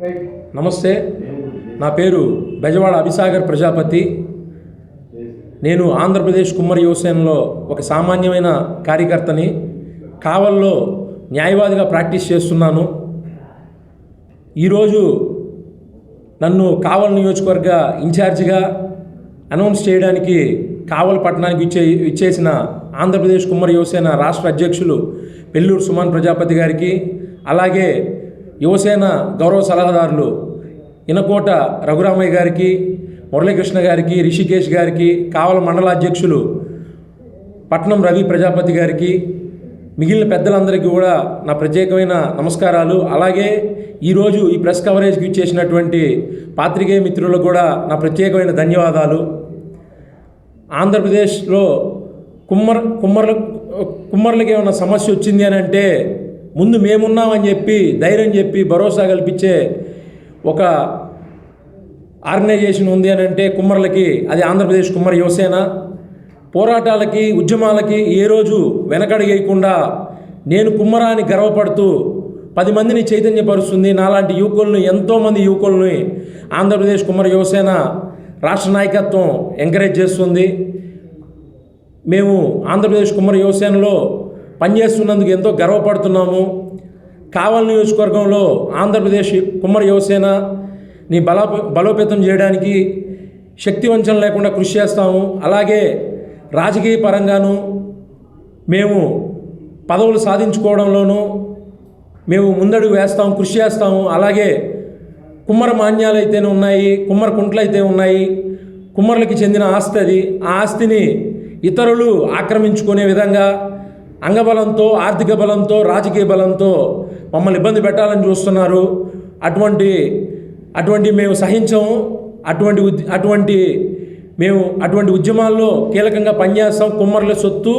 నమస్తే, నా పేరు బెజవాడ అభిసాగర్ ప్రజాపతి. నేను ఆంధ్రప్రదేశ్ కుమ్మరి యువసేనలో ఒక సామాన్యమైన కార్యకర్తని. కావల్లో న్యాయవాదిగా ప్రాక్టీస్ చేస్తున్నాను. ఈరోజు నన్ను కావల్ నియోజకవర్గ ఇన్ఛార్జిగా అనౌన్స్ చేయడానికి కావల్ పట్టణానికి ఇచ్చేసిన ఆంధ్రప్రదేశ్ కుమ్మరి యువసేన రాష్ట్ర అధ్యక్షులు పెళ్ళూరు సుమన్ ప్రజాపతి గారికి, అలాగే యువసేన గౌరవ సలహాదారులు ఇనకోట రఘురామయ్య గారికి, మురళీకృష్ణ గారికి, రిషికేష్ గారికి, కావల మండల అధ్యక్షులు పట్నం రవి ప్రజాపతి గారికి, మిగిలిన పెద్దలందరికీ కూడా నా ప్రత్యేకమైన నమస్కారాలు. అలాగే ఈరోజు ఈ ప్రెస్ కవరేజ్కి ఇచ్చేసినటువంటి పాత్రికేయ మిత్రులకు కూడా నా ప్రత్యేకమైన ధన్యవాదాలు. ఆంధ్రప్రదేశ్లో కుమ్మర్లకి ఏమైనా సమస్య వచ్చింది అని అంటే ముందు మేమున్నామని చెప్పి ధైర్యం చెప్పి భరోసా కల్పించే ఒక ఆర్గనైజేషన్ ఉంది అని అంటే కుమ్మర్లకి అది ఆంధ్రప్రదేశ్ కుమ్మరి యువసేన. పోరాటాలకి, ఉద్యమాలకి ఏ రోజు వెనకడుగేయకుండా నేను కుమ్మరా అని గర్వపడుతూ 10 మందిని చైతన్యపరుస్తుంది. నాలాంటి యువకులను, ఎంతోమంది యువకులని ఆంధ్రప్రదేశ్ కుమ్మరి యువసేన రాష్ట్ర నాయకత్వం ఎంకరేజ్ చేస్తుంది. మేము ఆంధ్రప్రదేశ్ కుమ్మరి యువసేనలో పనిచేస్తున్నందుకు ఎంతో గర్వపడుతున్నాము. కావల్ నియోజకవర్గంలో ఆంధ్రప్రదేశ్ కుమ్మరి యువసేనని బలోపేతం చేయడానికి శక్తి వంచన లేకుండా కృషి చేస్తాము. అలాగే రాజకీయ పరంగాను మేము పదవులు సాధించుకోవడంలోనూ మేము ముందడుగు వేస్తాము, కృషి చేస్తాము. అలాగే కుమ్మర మాన్యాలు అయితేనే ఉన్నాయి, కుమ్మర కుంట్లు అయితే ఉన్నాయి. కుమ్మరులకి చెందిన ఆస్తి అది. ఆ ఆస్తిని ఇతరులు ఆక్రమించుకునే విధంగా అంగబలంతో, ఆర్థిక బలంతో, రాజకీయ బలంతో మమ్మల్ని ఇబ్బంది పెట్టాలని చూస్తున్నారు. అటువంటి మేము సహించము. అటువంటి ఉద్యమాల్లో కీలకంగా పనిచేస్తాం. కుమ్మరుల సొత్తు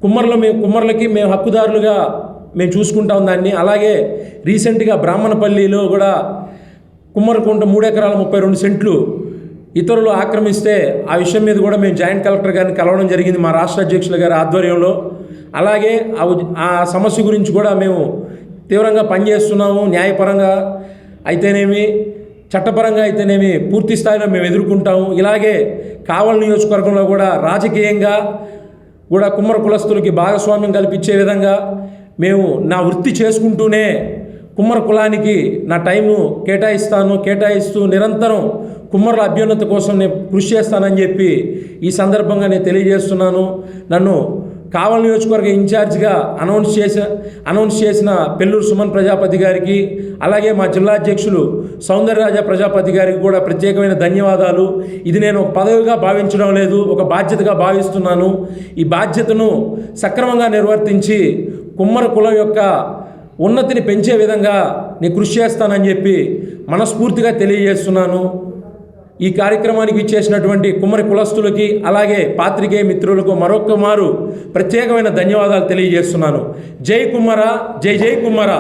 కుమ్మరులకి మేము హక్కుదారులుగా మేము చూసుకుంటాం దాన్ని. అలాగే రీసెంట్గా బ్రాహ్మణపల్లిలో కూడా కుమ్మరకుంట 3 ఎకరాల 32 సెంట్లు ఇతరులు ఆక్రమిస్తే ఆ విషయం మీద కూడా మేము జాయింట్ కలెక్టర్ గారిని కలవడం జరిగింది మా రాష్ట్ర అధ్యక్షుల గారి ఆధ్వర్యంలో. అలాగే ఆ సమస్య గురించి కూడా మేము తీవ్రంగా పనిచేస్తున్నాము. న్యాయపరంగా అయితేనేమి, చట్టపరంగా అయితేనేమి పూర్తి స్థాయిలో మేము ఎదుర్కొంటాము. ఇలాగే కావల్ నియోజకవర్గంలో కూడా రాజకీయంగా కూడా కుమ్మర కులస్తులకి భాగస్వామ్యం కల్పించే విధంగా మేము నా వృత్తి చేసుకుంటూనే కుమ్మర కులానికి నా టైము కేటాయిస్తూ నిరంతరం కుమ్మరుల అభ్యున్నతి కోసం నేను కృషి చేస్తానని చెప్పి ఈ సందర్భంగా నేను తెలియజేస్తున్నాను. నన్ను కావల్ నియోజకవర్గ ఇన్ఛార్జిగా అనౌన్స్ చేసిన పెళ్ళూరు సుమన్ ప్రజాపతి గారికి, అలాగే మా జిల్లా అధ్యక్షులు సౌందర్యరాజ ప్రజాపతి గారికి కూడా ప్రత్యేకమైన ధన్యవాదాలు. ఇది నేను ఒక పదవిగా భావించడం లేదు, ఒక బాధ్యతగా భావిస్తున్నాను. ఈ బాధ్యతను సక్రమంగా నిర్వర్తించి కుమ్మర కులం యొక్క ఉన్నతిని పెంచే విధంగా నేను కృషి చేస్తానని చెప్పి మనస్ఫూర్తిగా తెలియజేస్తున్నాను. ఈ కార్యక్రమానికి ఇచ్చేసినటువంటి కుమ్మరి కులస్తులకి, అలాగే పాత్రికేయ మిత్రులకు మరొక్క మారు ప్రత్యేకమైన ధన్యవాదాలు తెలియజేస్తున్నాను. జై కుమ్మర, జై జై కుమ్మర.